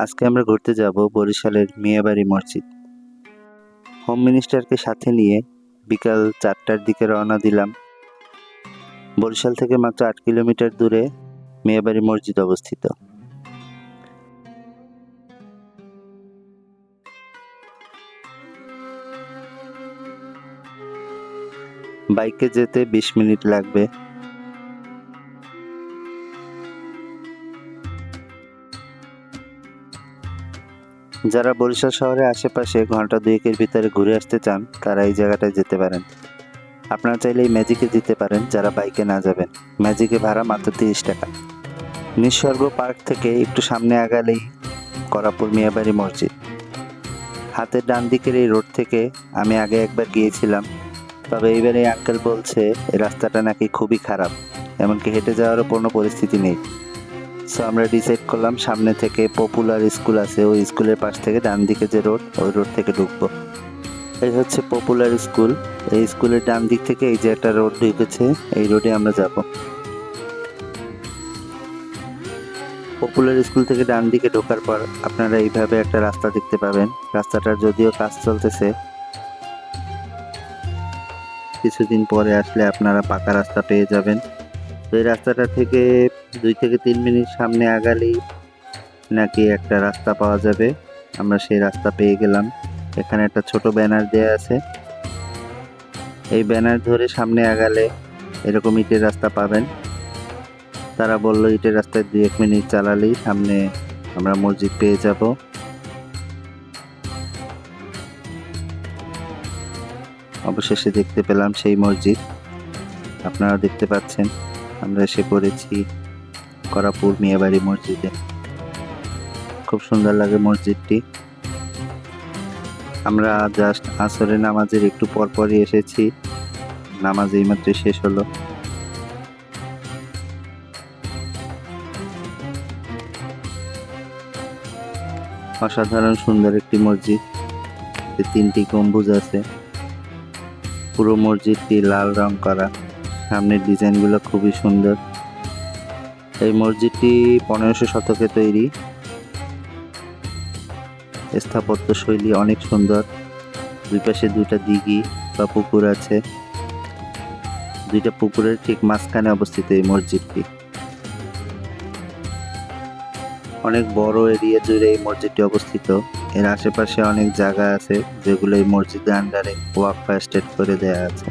আজকে আমরা ঘুরতে যাব বরিশালের মিয়াবাড়ি মসজিদ। হোম মিনিস্টারকে সাথে নিয়ে বিকাল 4টার দিকে রওনা দিলাম। বরিশাল থেকে মাত্র 8 কিলোমিটার দূরে মিয়াবাড়ি মসজিদ অবস্থিত। বাইকে যেতে 20 মিনিট লাগবে। যারা বরিশাল শহরের আশেপাশে ঘন্টা 2-এর ভিতরে ঘুরে আসতে চান তারা এই জায়গাটায় যেতে পারেন। আপনারা চাইলে এই ম্যাজিকে যেতে পারেন যারা বাইকে না যাবেন। ম্যাজিকে ভাড়া মাত্র 30 টাকা। নিঃস্বর্গ পার্ক থেকে একটু সামনে আগালেই করাপুর মিয়াবাড়ি মসজিদ। হাতের ডান দিকের এই রোড থেকে আমি আগে একবার গিয়েছিলাম, তবে এইবার এই আঙ্কেল বলছে এই রাস্তাটা নাকি খুবই খারাপ, এমনকি হেঁটে যাওয়ারও কোনো পরিস্থিতি নেই। সো আমরা ডিসাইড করলাম সামনে থেকে পপুলার স্কুল আছে, ওই স্কুলের পাশ থেকে ডান দিকে যে রোড, ওই রোড থেকে ঢুকবো। এই হচ্ছে পপুলার স্কুল। এই স্কুলের ডান দিক থেকে এই যে একটা রোড ঢুকেছে, এই রোডে আমরা যাব। পপুলার স্কুল থেকে ডান দিকে ঢোকার পর আপনারা এইভাবে একটা রাস্তা দেখতে পাবেন। রাস্তাটার যদিও কাজ চলতেছে, কিছুদিন পরে আসলে আপনারা পাকা রাস্তা পেয়ে যাবেন। তো এই রাস্তাটা থেকে 2 থেকে 3 মিনিট সামনে আগালেই নাকি একটা রাস্তা পাওয়া যাবে। আমরা সেই রাস্তা পেয়ে গেলাম। এখানে একটা ছোট ব্যানার দেয়া আছে, এই ব্যানার ধরে সামনে আগালে এরকম ইটের রাস্তা পাবেন। তারা বলল ইটের রাস্তায় 2-1 মিনিট চালালেই সামনে আমরা মসজিদ পেয়ে যাব। অবশেষে দেখতে পেলাম সেই মসজিদ। আপনারা দেখতে পাচ্ছেন আমরা এসে পড়েছি করাপুর মিয়াবাড়ি মসজিদে। খুব সুন্দর লাগে মসজিদটি। আমরা জাস্ট আসরের নামাজের একটু পরপরই এসেছি, নামাজ এইমাত্র শেষ হলো। অসাধারণ সুন্দর একটি মসজিদ, 3টি গম্বুজ আছে। পুরো মসজিদটি লাল রং করা, সামনের ডিজাইনগুলো খুবই সুন্দর। এই মসজিদটি 1500 শতকে তৈরি। স্থাপত্য শৈলী অনেক সুন্দর। দুই পাশে 2টা দিঘি বা পুকুর আছে। 2টা পুকুরের ঠিক মাঝখানে অবস্থিত এই মসজিদটি। অনেক বড় এরিয়া জুড়ে এই মসজিদটি অবস্থিত। এর আশেপাশে অনেক জায়গা আছে যেগুলো এই মসজিদের আন্ডারে ওয়াকফ এস্টেট করে দেয়া আছে।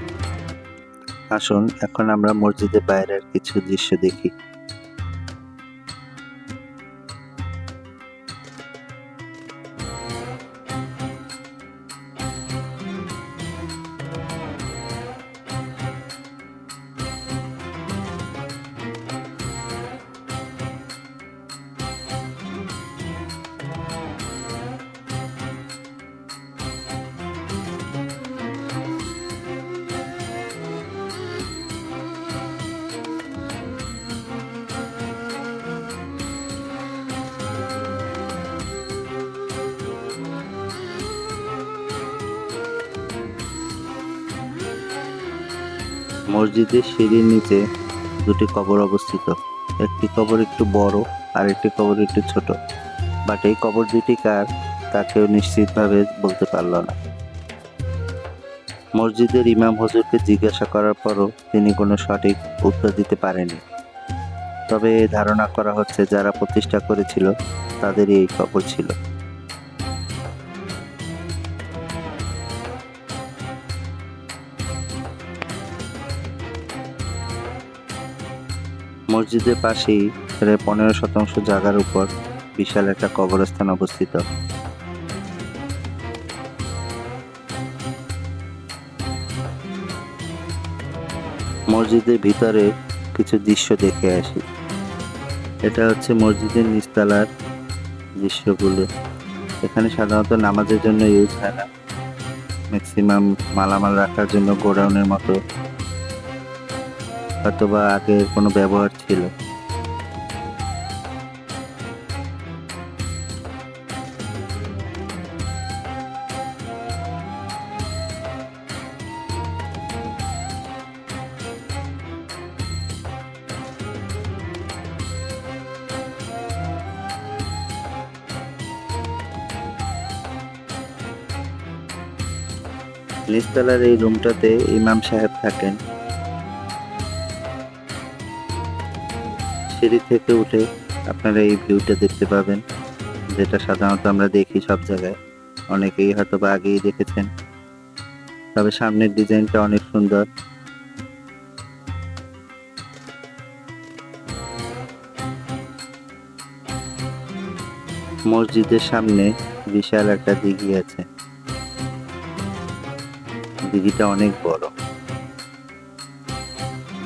আসুন এখন আমরা মসজিদের বাইরের কিছু দৃশ্য দেখি। মসজিদের সিঁড়ির নিচে 2টি কবর অবস্থিত। একটি কবর একটু বড় আর একটি কবর একটু ছোট, বাট এই কবর 2টি কার তা কেউ নিশ্চিতভাবে বলতে পারল না। মসজিদের ইমাম হুজুরকে জিজ্ঞাসা করার পরও তিনি কোনো সঠিক উত্তর দিতে পারেনি। তবে ধারণা করা হচ্ছে যারা প্রতিষ্ঠা করেছিল তাদেরই এই কবর ছিল। মসজিদের পাশেই প্রায় 15% জায়গার উপর বিশাল একটা কবরস্থান অবস্থিত। মসজিদের ভিতরে কিছু দৃশ্য দেখে আসি। এটা হচ্ছে মসজিদের নিচতলার দৃশ্যগুলো। এখানে সাধারণত নামাজের জন্য ইউজ হয় না, ম্যাক্সিমাম মালামাল রাখার জন্য গোডাউনের মতো হয়তোবা আগের কোনো ব্যবহার ছিল। নিচতলার এই রুমটাতে ইমাম সাহেব থাকেন। সিঁড়ি থেকে উঠে আপনারা এই ভিউটা দেখতে পাবেন, যেটা সাধারণত আমরা দেখি সব জায়গায়, অনেকেই হয়তো বা আগেই দেখেছেন। তবে সামনের ডিজাইনটা অনেক সুন্দর। মসজিদের সামনে বিশাল একটা দিঘি আছে, দিঘিটা অনেক বড়।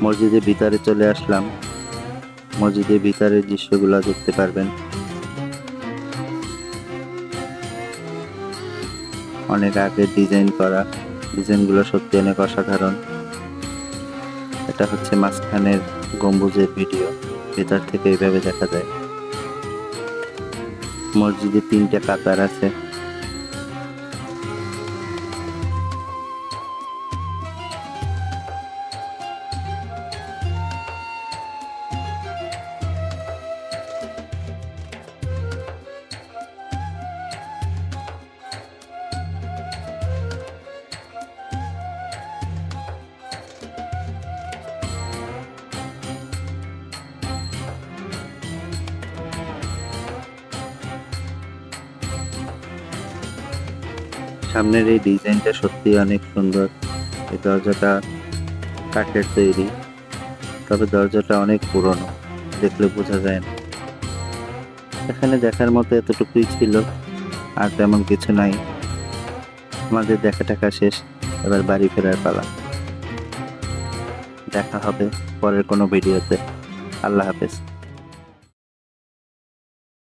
মসজিদের ভিতরে চলে আসলাম, মসজিদের ভিতরের দৃশ্যগুলো দেখতে পারবেন। অনেক আগে ডিজাইন করা, ডিজাইনগুলো সত্যি অনেক অসাধারণ। এটা হচ্ছে মাঝখানের গম্বুজের ভিডিও, ভেতর থেকে এইভাবে দেখা যায়। মসজিদে 3টে কাতার আছে। সামনের এই ডিজাইনটা সত্যি অনেক সুন্দর। এই দরজাটা কাঠের তৈরি, তবে দরজাটা অনেক পুরনো, দেখলে বোঝা যায় না। এখানে দেখার মতো এতটুকুই ছিল, আর তেমন কিছু নাই। আমাদের দেখা টাকা শেষ, এবার বাড়ি ফেরার পালা। দেখা হবে পরের কোনো ভিডিওতে। আল্লাহ হাফেজ।